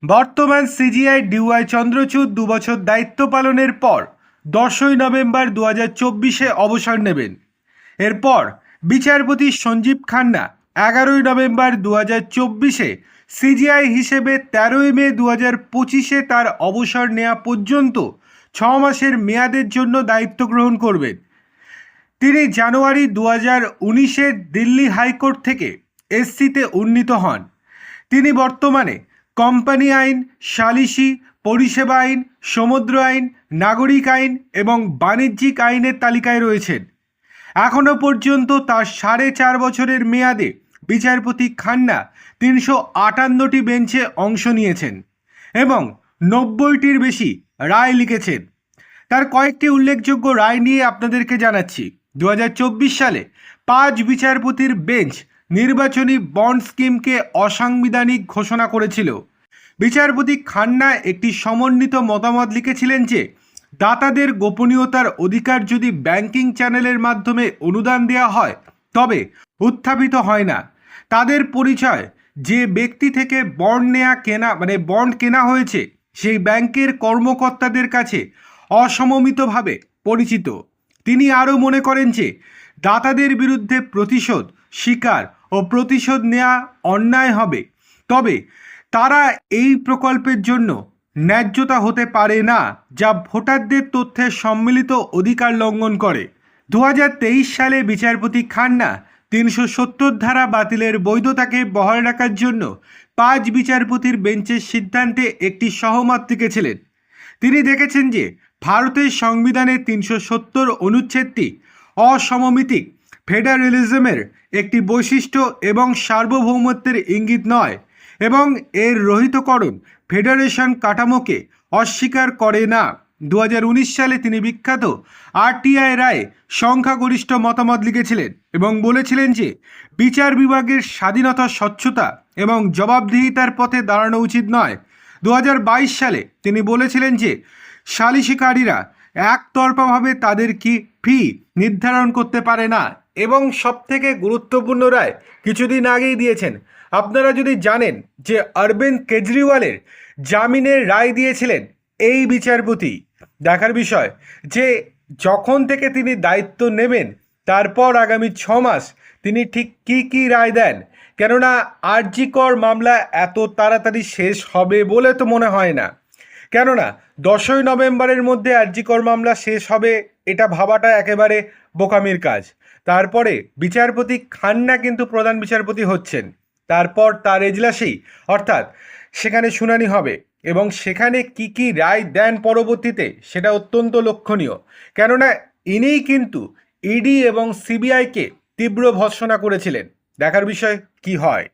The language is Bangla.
বর্তমান সিজিআই ডিওয়াই চন্দ্রচূড় ২ বছর দায়িত্ব পালনের পর ১০ই নভেম্বর ২০২৪ অবসর নেবেন। এরপর বিচারপতি সঞ্জীব খান্না ১১ই নভেম্বর ২০২৪ সিজিআই হিসেবে ১৩ই মে ২০২৫ তার অবসর নেওয়া পর্যন্ত ৬ মাসের মেয়াদের জন্য দায়িত্ব গ্রহণ করবেন। তিনি জানুয়ারি ২০১৯ দিল্লি হাইকোর্ট থেকে এসসিতে উন্নীত হন। তিনি বর্তমানে কোম্পানি আইন, সালিসি, পরিষেবা আইন, সমুদ্র আইন, নাগরিক আইন এবং বাণিজ্যিক আইনের তালিকায় রয়েছেন। এখনও পর্যন্ত তার ৪.৫ বছরের মেয়াদে বিচারপতি খান্না ৩৫৮টি বেঞ্চে অংশ নিয়েছেন এবং ৯০টির বেশি রায় লিখেছেন। তার কয়েকটি উল্লেখযোগ্য রায় নিয়ে আপনাদেরকে জানাচ্ছি। ২০২৪ সালে ৫ বিচারপতির বেঞ্চ নির্বাচনী বন্ড স্কিমকে অসাংবিধানিক ঘোষণা করেছিল। বিচারপতি খান্না একটি সমন্বিত মতামত লিখেছিলেন যে দাতাদের গোপনীয়তার অধিকার যদি ব্যাংকিং চ্যানেলের মাধ্যমে অনুদান দেওয়া হয় তবে উত্থাপিত হয় না। তাদের পরিচয় যে ব্যক্তি থেকে বন্ড কেনা হয়েছে সেই ব্যাংকের কর্মকর্তাদের কাছে অসমমিতভাবে পরিচিত। তিনি আরও মনে করেন যে দাতাদের বিরুদ্ধে প্রতিশোধ স্বীকার ও প্রতিশোধ নেওয়া অন্যায় হবে, তবে তারা এই প্রকল্পের জন্য ন্যায্যতা হতে পারে না যা ভোটারদের তথ্যের সম্মিলিত অধিকার লঙ্ঘন করে। ২০২৩ সালে বিচারপতি খান্না ৩৭০ ধারা বাতিলের বৈধতাকে বহাল রাখার জন্য ৫ বিচারপতির বেঞ্চের সিদ্ধান্তে একটি সহমত লিখেছিলেন। তিনি দেখেছেন যে ভারতের সংবিধানের ৩৭০ অনুচ্ছেদটি অসমমিতিক ফেডারেলিজমের একটি বৈশিষ্ট্য এবং সার্বভৌমত্বের ইঙ্গিত নয় এবং এর রহিতকরণ ফেডারেশন কাঠামোকে অস্বীকার করে না। ২০১৯ সালে তিনি বিখ্যাত আরটিআই রায়ে সংখ্যাগরিষ্ঠ মতামত লিখেছিলেন এবং বলেছিলেন যে বিচার বিভাগের স্বাধীনতা, স্বচ্ছতা এবং জবাবদিহিতার পথে দাঁড়ানো উচিত নয়। ২০২২ সালে তিনি বলেছিলেন যে সালিসিকারীরা একতরফাভাবে তাদের ফি নির্ধারণ করতে পারে না এবং সবথেকে গুরুত্বপূর্ণ রায় কিছুদিন আগেই দিয়েছেন। আপনারা যদি জানেন যে অরবিন্দ কেজরিওয়ালের জামিনের রায় দিয়েছিলেন এই বিচারপতি, দেখার বিষয় যে যখন থেকে তিনি দায়িত্ব নেবেন তারপর আগামী ৬ মাস তিনি ঠিক কী রায় দেন। কেননা আরজি কর মামলা এত তাড়াতাড়ি শেষ হবে বলে তো মনে হয় না। কেননা ১০ই নভেম্বরের মধ্যে আরজি কর মামলা শেষ হবে এটা ভাবাটা একেবারে বোকামির কাজ। তারপরে বিচারপতি খান্না কিন্তু প্রধান বিচারপতি হচ্ছেন, তারপর তার এজলাসেই অর্থাৎ সেখানে শুনানি হবে এবং সেখানে কি রায় দেন পরবর্তীতে সেটা অত্যন্ত লক্ষণীয়। কেননা ইনিই কিন্তু ইডি এবং সিবিআইকে তীব্র ভর্ৎসনা করেছিলেন। দেখার বিষয় কি হয়।